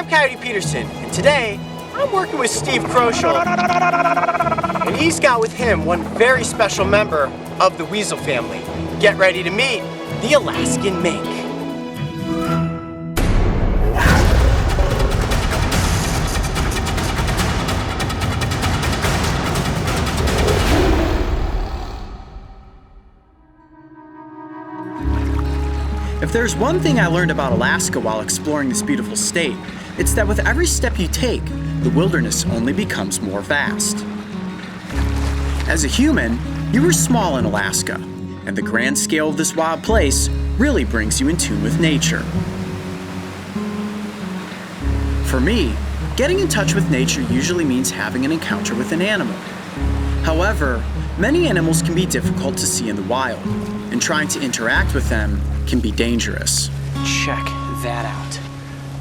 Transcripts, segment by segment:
I'm Coyote Peterson, and today I'm working with Steve Kroschel. And he's got with him one very special member of the weasel family. Get ready to meet the Alaskan Mink. If there's one thing I learned about Alaska while exploring this beautiful state, it's that with every step you take, the wilderness only becomes more vast. As a human, you are small in Alaska, and the grand scale of this wild place really brings you in tune with nature. For me, getting in touch with nature usually means having an encounter with an animal. However, many animals can be difficult to see in the wild, and trying to interact with them can be dangerous. Check that out.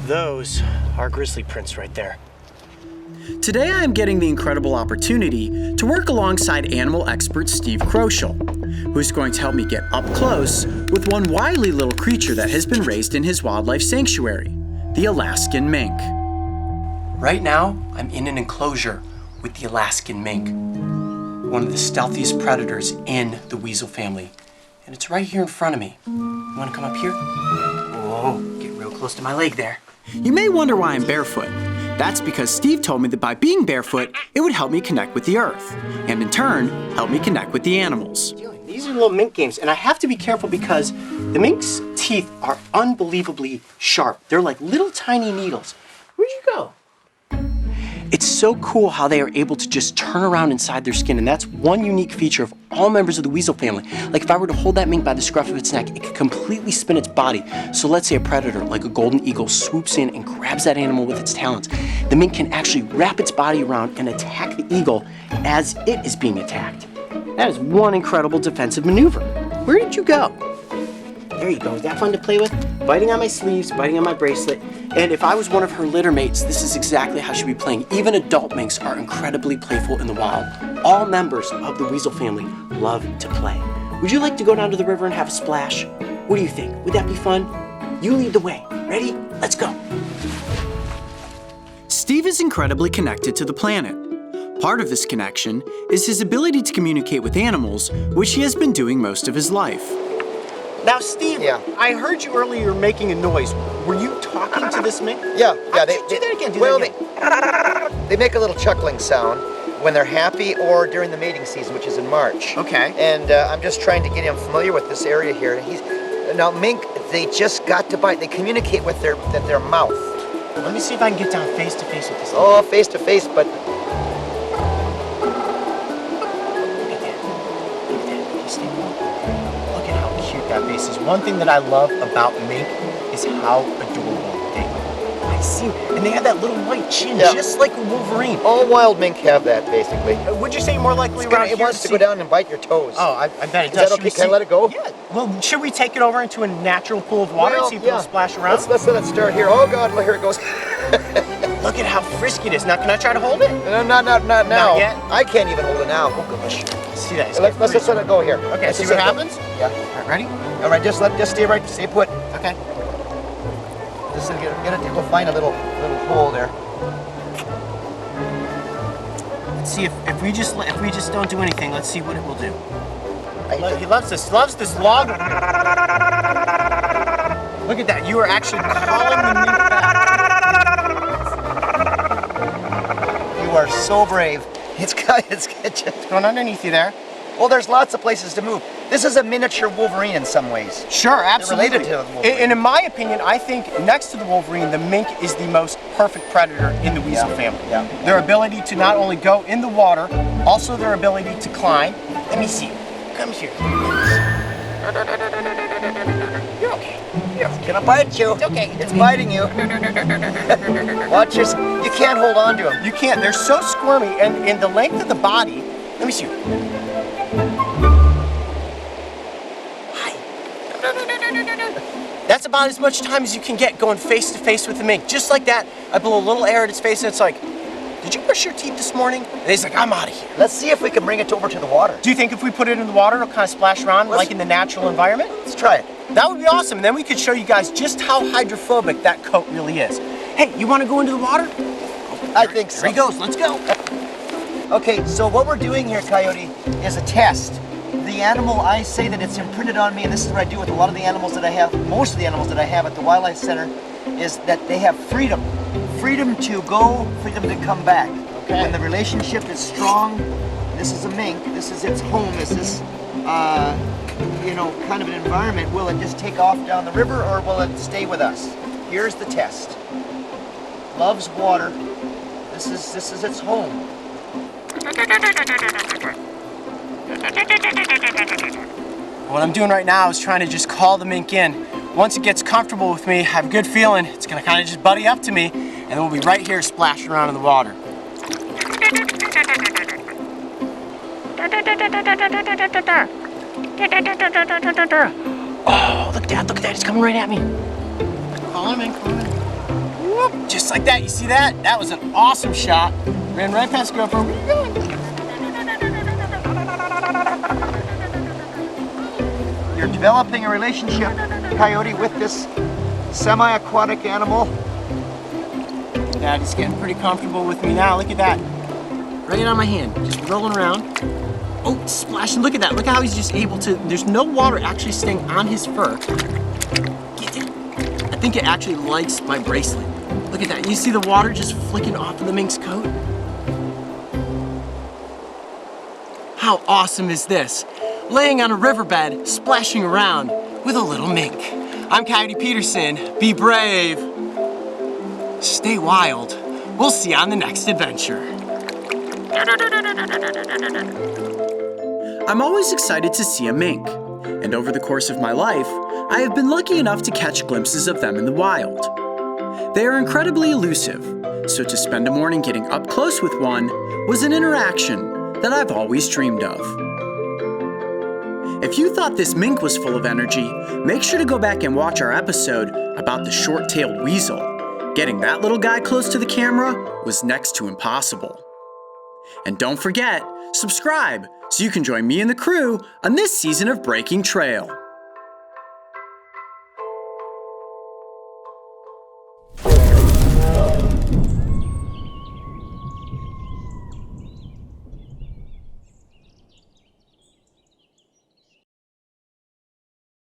Those are grizzly prints right there. Today I am getting the incredible opportunity to work alongside animal expert Steve Kroschel, who is going to help me get up close with one wily little creature that has been raised in his wildlife sanctuary, the Alaskan mink. Right now, I'm in an enclosure with the Alaskan mink, one of the stealthiest predators in the weasel family. And it's right here in front of me. You wanna come up here? Whoa, get real close to my leg there. You may wonder why I'm barefoot. That's because Steve told me that by being barefoot, it would help me connect with the earth, and in turn, help me connect with the animals. These are little mink games, and I have to be careful because the mink's teeth are unbelievably sharp. They're like little tiny needles. Where'd you go? It's so cool how they are able to just turn around inside their skin, and that's one unique feature of all members of the weasel family. Like if I were to hold that mink by the scruff of its neck, it could completely spin its body. So let's say a predator, like a golden eagle, swoops in and grabs that animal with its talons. The mink can actually wrap its body around and attack the eagle as it is being attacked. That is one incredible defensive maneuver. Where did you go? There you go. Is that fun to play with? Biting on my sleeves, biting on my bracelet. And if I was one of her litter mates, this is exactly how she'd be playing. Even adult minks are incredibly playful in the wild. All members of the weasel family love to play. Would you like to go down to the river and have a splash? What do you think? Would that be fun? You lead the way. Ready? Let's go. Steve is incredibly connected to the planet. Part of this connection is his ability to communicate with animals, which he has been doing most of his life. Now, Steve, Yeah. I heard you earlier making a noise. Were you talking to this mink? Yeah. Do that again. Do that again. They make a little chuckling sound when they're happy or during the mating season, which is in March. Okay. And I'm just trying to get him familiar with this area here. Now mink, they just got to bite. They communicate with their mouth. Let me see if I can get down face to face with this. Oh, face to face, but Look at that. Look at that. Steve. Look at how cute that face is. One thing that I love about mink is how adorable they are. I see. And they have that little white chin, Yeah. just like a Wolverine. all wild mink have that basically. Would you say more likely around It here wants to see- go down and bite your toes. Oh, I bet it Is does. that Should we okay? Can I see- let it go? Yeah. Well, should we take it over into a natural pool of water and see if it'll splash around? Let's let it start here. Oh God, here it goes. Look at how frisky it is. Now, can I try to hold it? No, not now. Not yet? I can't even hold it now. Oh gosh. See that? Let's just let it go here. Okay, Let's see just what let it go. happens? Yeah. All right, ready? All right, just stay right, stay put. Okay. Just get it to go find a little hole there. Let's see if we just don't do anything. Let's see what it will do. I- He loves this log. Look at that. You are actually calling the mink back. You are so brave. It's just. What's going underneath you there? Well, there's lots of places to move. This is a miniature Wolverine in some ways. Sure, absolutely. related to the Wolverine. And in my opinion, I think next to the Wolverine, the mink is the most perfect predator in the weasel family. Yeah. Their ability to not only go in the water, also their ability to climb. Let me see. Come here. You're okay. It's gonna bite you. It's okay. It's biting you. Watch your. You can't hold on to him. You can't. They're so squirmy, and the length of the body. Let me see. Hi. That's about as much time as you can get going face to face with the mink. Just like that, I blow a little air at its face, and it's like, did you brush your teeth this morning? And he's like, I'm out of here. Let's see if we can bring it over to the water. Do you think if we put it in the water, it'll kind of splash around like in the natural environment? Let's try it. That would be awesome. And then we could show you guys just how hydrophobic that coat really is. Hey, you want to go into the water? I think so. There he goes. Let's go. Okay, so what we're doing here, Coyote, is a test. The animal, I say that it's imprinted on me, and this is what I do with a lot of the animals that I have, most of the animals that I have at the Wildlife Center, is that they have freedom. Freedom to go, freedom to come back. Okay. When the relationship is strong, this is a mink, this is its home, this is, you know, kind of an environment. Will it just take off down the river, or will it stay with us? Here's the test. Loves water. This is its home. What I'm doing right now is trying to just call the mink in. Once it gets comfortable with me, I have a good feeling it's gonna kind of just buddy up to me, and then we'll be right here splashing around in the water. Oh, look at that, it's coming right at me. Call him in, call him in. Whoop, just like that, you see that? That was an awesome shot. Ran right past GoPro. Where are you going? You're developing a relationship, Coyote, with this semi-aquatic animal. Daddy's getting pretty comfortable with me now. Look at that. Right on my hand, just rolling around. Oh, splashing, look at that. Look how he's just able to, there's no water actually staying on his fur. Get it. I think it actually likes my bracelet. Look at that, you see the water just flicking off of the mink's coat? How awesome is this? Laying on a riverbed, splashing around with a little mink. I'm Coyote Peterson. Be brave. Stay wild. We'll see you on the next adventure. I'm always excited to see a mink, and over the course of my life, I have been lucky enough to catch glimpses of them in the wild. They are incredibly elusive, so to spend a morning getting up close with one was an interaction that I've always dreamed of. If you thought this mink was full of energy, make sure to go back and watch our episode about the short-tailed weasel. Getting that little guy close to the camera was next to impossible. And don't forget, subscribe so you can join me and the crew on this season of Breaking Trail.